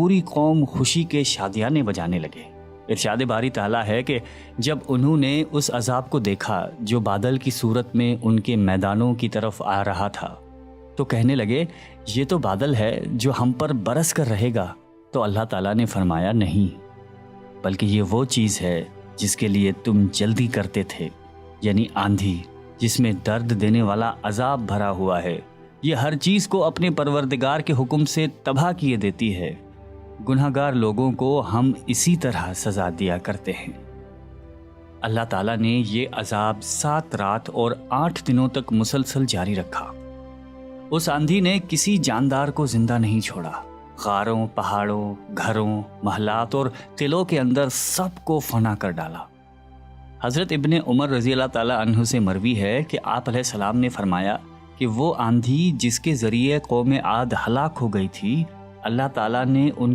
پوری قوم خوشی کے شادیانے بجانے لگے۔ ارشاد باری تعالیٰ ہے کہ جب انہوں نے اس عذاب کو دیکھا جو بادل کی صورت میں ان کے میدانوں کی طرف آ رہا تھا تو کہنے لگے یہ تو بادل ہے جو ہم پر برس کر رہے گا، تو اللہ تعالیٰ نے فرمایا نہیں، بلکہ یہ وہ چیز ہے جس کے لیے تم جلدی کرتے تھے، یعنی آندھی جس میں درد دینے والا عذاب بھرا ہوا ہے۔ یہ ہر چیز کو اپنے پروردگار کے حکم سے تباہ کیے دیتی ہے۔ گناہگار لوگوں کو ہم اسی طرح سزا دیا کرتے ہیں۔ اللہ تعالیٰ نے یہ عذاب 7 رات اور 8 دنوں تک مسلسل جاری رکھا۔ اس آندھی نے کسی جاندار کو زندہ نہیں چھوڑا۔ غاروں، پہاڑوں، گھروں، محلات اور قلعوں کے اندر سب کو فنا کر ڈالا۔ حضرت ابن عمر رضی اللہ تعالیٰ عنہ سے مروی ہے کہ آپ علیہ السلام نے فرمایا کہ وہ آندھی جس کے ذریعے قوم عاد ہلاک ہو گئی تھی، اللہ تعالیٰ نے ان